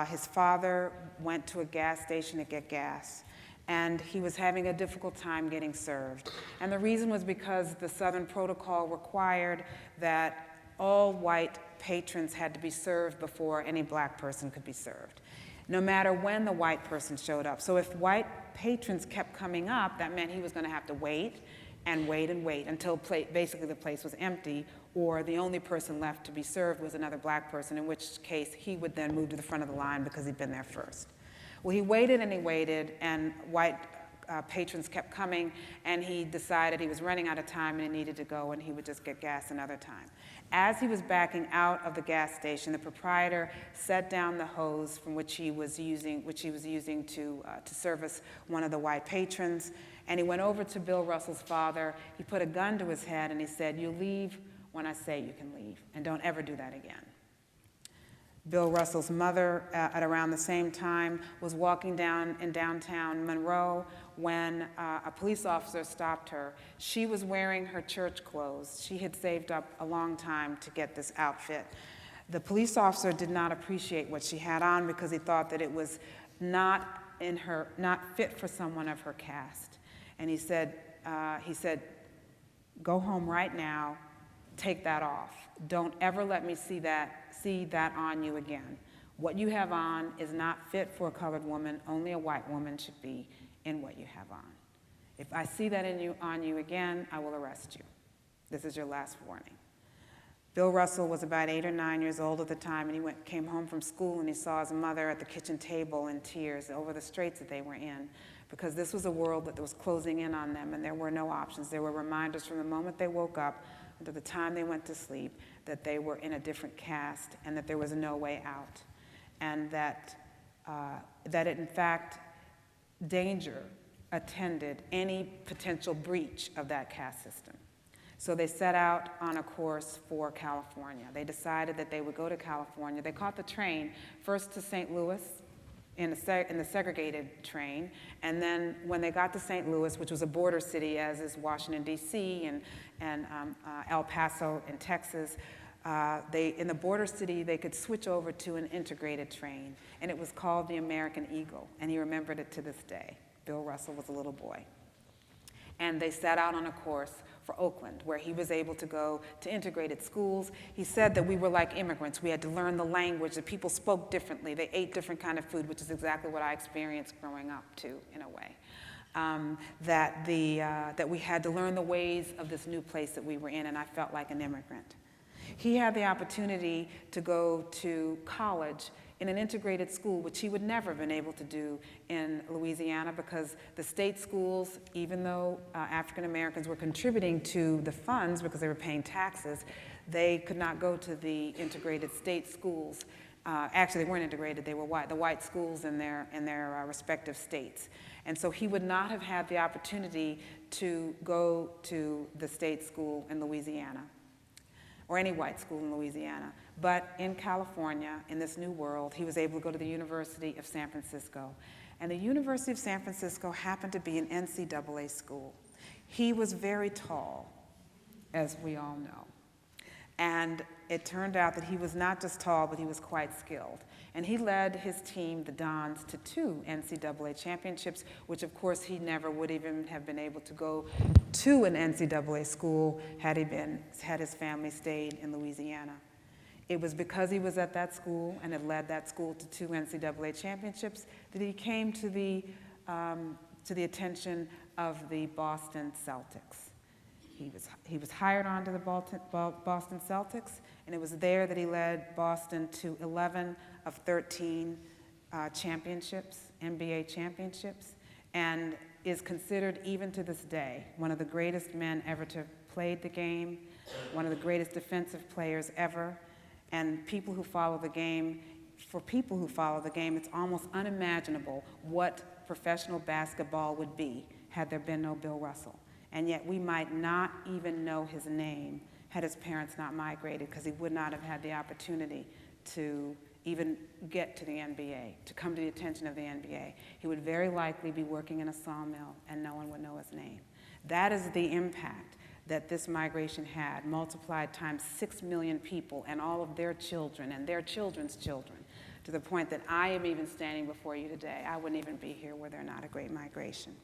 his father went to a gas station to get gas, and he was having a difficult time getting served. And the reason was because the Southern Protocol required that all white patrons had to be served before any black person could be served, no matter when the white person showed up. So if white patrons kept coming up, that meant he was going to have to wait and wait and wait until basically the place was empty, or the only person left to be served was another black person, in which case he would then move to the front of the line because he'd been there first. Well, he waited, and white patrons kept coming, and he decided he was running out of time and he needed to go, and he would just get gas another time. As he was backing out of the gas station, the proprietor set down the hose from which he was using to service one of the white patrons, and he went over to Bill Russell's father. He put a gun to his head and he said, "You leave when I say you can leave, and don't ever do that again." Bill Russell's mother, at around the same time, was walking down in downtown Monroe when a police officer stopped her. She was wearing her church clothes. She had saved up a long time to get this outfit. The police officer did not appreciate what she had on because he thought that it was not fit for someone of her caste. And he said, "Go home right now, take that off. Don't ever let me see that on you again. What you have on is not fit for a colored woman. Only a white woman should be in what you have on. If I see that on you again, I will arrest you. This is your last warning." Bill Russell was about 8 or 9 years old at the time, and he came home from school and he saw his mother at the kitchen table in tears over the straits that they were in, because this was a world that was closing in on them and there were no options. There were reminders from the moment they woke up until the time they went to sleep that they were in a different caste and that there was no way out, and that in fact danger attended any potential breach of that caste system. So they set out on a course for California. They decided that they would go to California. They caught the train first to St. Louis in the segregated train, and then when they got to St. Louis, which was a border city, as is Washington, D.C., and El Paso in Texas, in the border city, they could switch over to an integrated train, and it was called the American Eagle, and he remembered it to this day. Bill Russell was a little boy. And they set out on a course for Oakland, where he was able to go to integrated schools. He said that we were like immigrants. We had to learn the language, that people spoke differently. They ate different kind of food, which is exactly what I experienced growing up, too, in a way. That we had to learn the ways of this new place that we were in, and I felt like an immigrant. He had the opportunity to go to college in an integrated school, which he would never have been able to do in Louisiana, because the state schools, even though African Americans were contributing to the funds because they were paying taxes, they could not go to the integrated state schools. Actually, they weren't integrated, they were white, the white schools in their respective states. And so he would not have had the opportunity to go to the state school in Louisiana, or any white school in Louisiana. But in California, in this new world, he was able to go to the University of San Francisco. And the University of San Francisco happened to be an NCAA school. He was very tall, as we all know. And it turned out that he was not just tall, but he was quite skilled. And he led his team, the Dons, to 2 NCAA championships, which of course he never would even have been able to go to an NCAA school had his family stayed in Louisiana. It was because he was at that school and had led that school to 2 NCAA championships that he came to the attention of the Boston Celtics. He was hired onto the Boston Celtics, and it was there that he led Boston to 11 of 13 championships, NBA championships, and is considered, even to this day, one of the greatest men ever to have played the game, one of the greatest defensive players ever. And people who follow the game, for people who follow the game, it's almost unimaginable what professional basketball would be had there been no Bill Russell. And yet we might not even know his name had his parents not migrated, because he would not have had the opportunity to even get to the NBA, to come to the attention of the NBA. He would very likely be working in a sawmill and no one would know his name. That is the impact that this migration had, multiplied times 6 million people and all of their children and their children's children, to the point that I am even standing before you today. I wouldn't even be here were there not a great migration.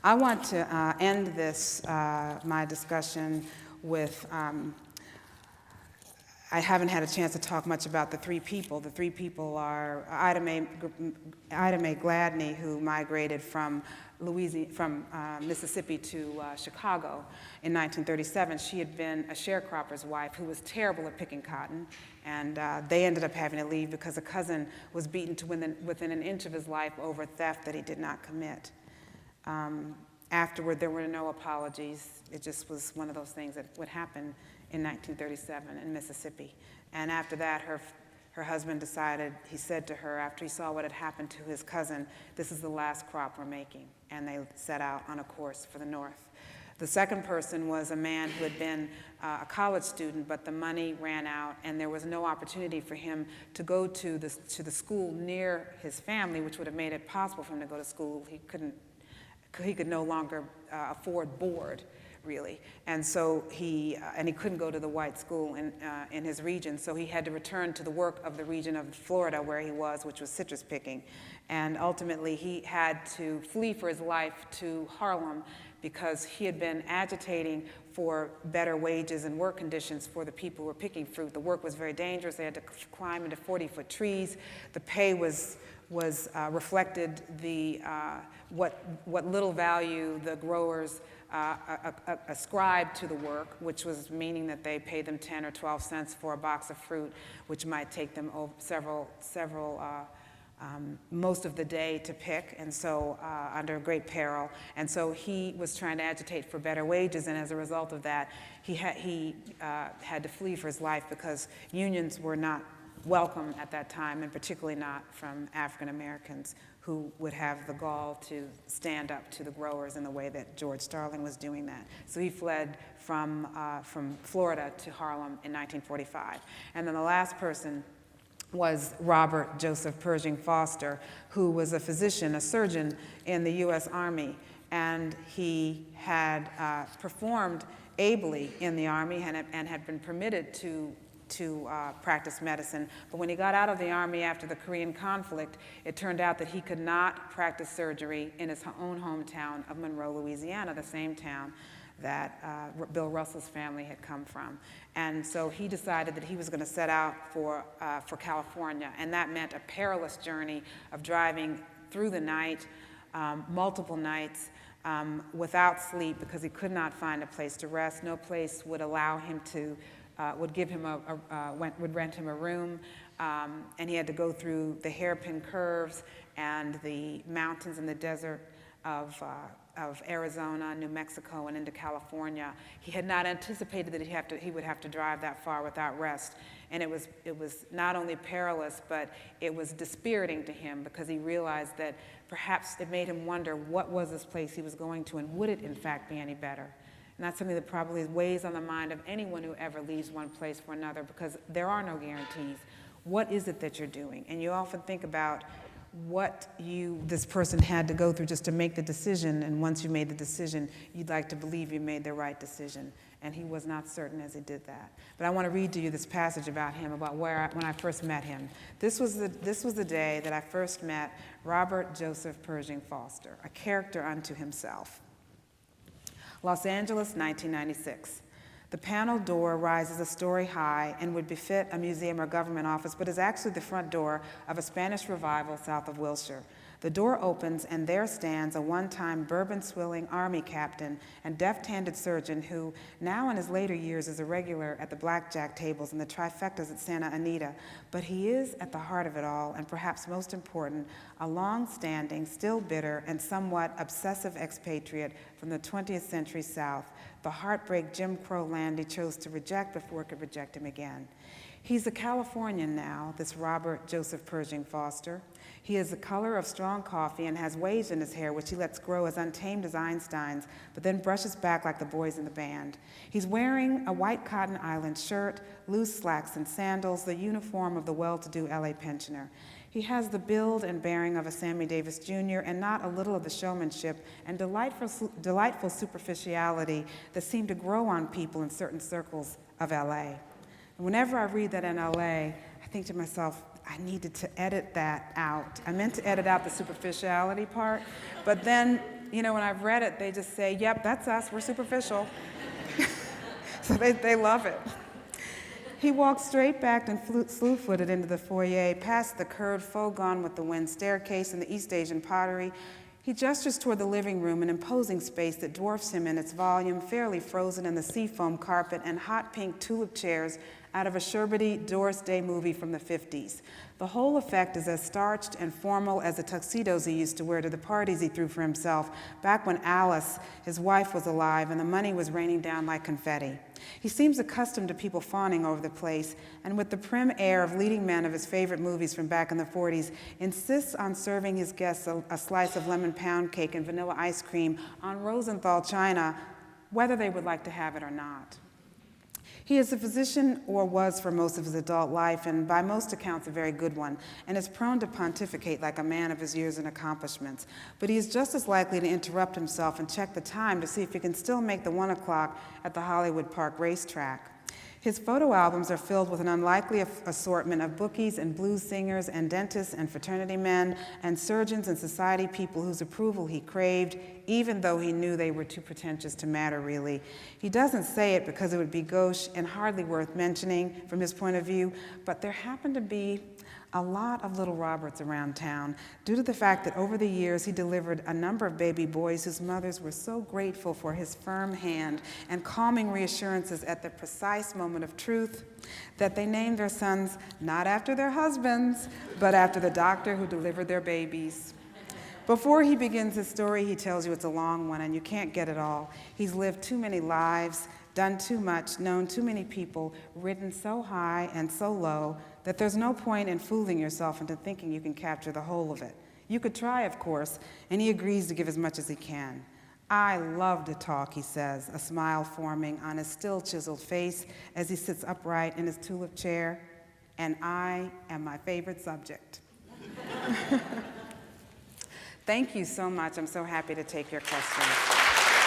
I want to end this, my discussion with, I haven't had a chance to talk much about the 3 people. The 3 people are Ida Mae Gladney, who migrated from Mississippi to Chicago in 1937. She had been a sharecropper's wife who was terrible at picking cotton, and they ended up having to leave because a cousin was beaten to within an inch of his life over theft that he did not commit. Afterward, there were no apologies. It just was one of those things that would happen in 1937 in Mississippi. And after that, her husband decided, he said to her, after he saw what had happened to his cousin, this is the last crop we're making. And they set out on a course for the North. The second person was a man who had been a college student, but the money ran out, and there was no opportunity for him to go to the school near his family, which would have made it possible for him to go to school. He could no longer afford board, really. And so he couldn't go to the white school in his region, so he had to return to the work of the region of Florida where he was, which was citrus picking. And ultimately, he had to flee for his life to Harlem because he had been agitating for better wages and work conditions for the people who were picking fruit. The work was very dangerous. They had to climb into 40-foot trees. The pay reflected what little value the growers ascribed to the work, which was meaning that they paid them 10 or 12 cents for a box of fruit, which might take them most of the day to pick, and so under great peril. And so he was trying to agitate for better wages, and as a result of that, he had to flee for his life because unions were not welcome at that time, and particularly not from African Americans who would have the gall to stand up to the growers in the way that George Starling was doing that. So he fled from Florida to Harlem in 1945. And then the last person was Robert Joseph Pershing Foster, who was a physician, a surgeon in the U.S. Army, and he had performed ably in the Army and had been permitted to practice medicine. But when he got out of the Army after the Korean conflict, it turned out that he could not practice surgery in his own hometown of Monroe, Louisiana, the same town that Bill Russell's family had come from. And so he decided that he was going to set out for California, and that meant a perilous journey of driving through the night, multiple nights, without sleep because he could not find a place to rest. No place would allow him to would rent him a room, and he had to go through the hairpin curves and the mountains and the desert of Arizona, New Mexico, and into California. He had not anticipated that he would have to drive that far without rest, and it was not only perilous, but it was dispiriting to him because he realized that perhaps it made him wonder what was this place he was going to, and would it in fact be any better? And that's something that probably weighs on the mind of anyone who ever leaves one place for another, because there are no guarantees. What is it that you're doing? And you often think about what this person had to go through just to make the decision, and once you made the decision, you'd like to believe you made the right decision. And he was not certain as he did that. But I want to read to you this passage about him, about when I first met him. This was the day that I first met Robert Joseph Pershing Foster, a character unto himself. Los Angeles, 1996. The panel door rises a story high and would befit a museum or government office, but is actually the front door of a Spanish revival south of Wilshire. The door opens, and there stands a one-time bourbon-swilling Army captain and deft-handed surgeon who, now in his later years, is a regular at the blackjack tables and the trifectas at Santa Anita. But he is, at the heart of it all, and perhaps most important, a long-standing, still bitter, and somewhat obsessive expatriate from the 20th century South, the heartbreak Jim Crow land he chose to reject before it could reject him again. He's a Californian now, this Robert Joseph Pershing Foster. He is the color of strong coffee and has waves in his hair, which he lets grow as untamed as Einstein's, but then brushes back like the boys in the band. He's wearing a white cotton island shirt, loose slacks and sandals, the uniform of the well-to-do LA pensioner. He has the build and bearing of a Sammy Davis Jr. and not a little of the showmanship and delightful superficiality that seem to grow on people in certain circles of LA. And whenever I read that in LA, I think to myself, I needed to edit that out. I meant to edit out the superficiality part, but then, when I've read it, they just say, yep, that's us, we're superficial. So they love it. He walked straight-backed and slew-footed into the foyer, past the curved faux-gone-with-the-wind staircase and the East Asian pottery. He gestures toward the living room, an imposing space that dwarfs him in its volume, fairly frozen in the seafoam carpet and hot pink tulip chairs out of a sherbety Doris Day movie from the 50s. The whole effect is as starched and formal as the tuxedos he used to wear to the parties he threw for himself back when Alice, his wife, was alive and the money was raining down like confetti. He seems accustomed to people fawning over the place, and with the prim air of leading men of his favorite movies from back in the 40s, insists on serving his guests a slice of lemon pound cake and vanilla ice cream on Rosenthal china, whether they would like to have it or not. He is a physician, or was for most of his adult life, and by most accounts a very good one, and is prone to pontificate like a man of his years and accomplishments. But he is just as likely to interrupt himself and check the time to see if he can still make the 1 o'clock at the Hollywood Park racetrack. His photo albums are filled with an unlikely assortment of bookies and blues singers and dentists and fraternity men and surgeons and society people whose approval he craved, even though he knew they were too pretentious to matter really. He doesn't say it because it would be gauche and hardly worth mentioning from his point of view, but there happened to be a lot of little Roberts around town due to the fact that over the years he delivered a number of baby boys whose mothers were so grateful for his firm hand and calming reassurances at the precise moment of truth that they named their sons not after their husbands, but after the doctor who delivered their babies. Before he begins his story, he tells you it's a long one and you can't get it all. He's lived too many lives, done too much, known too many people, ridden so high and so low that there's no point in fooling yourself into thinking you can capture the whole of it. You could try, of course, and he agrees to give as much as he can. I love to talk, he says, a smile forming on his still chiseled face as he sits upright in his tulip chair, and I am my favorite subject. Thank you so much. I'm so happy to take your questions.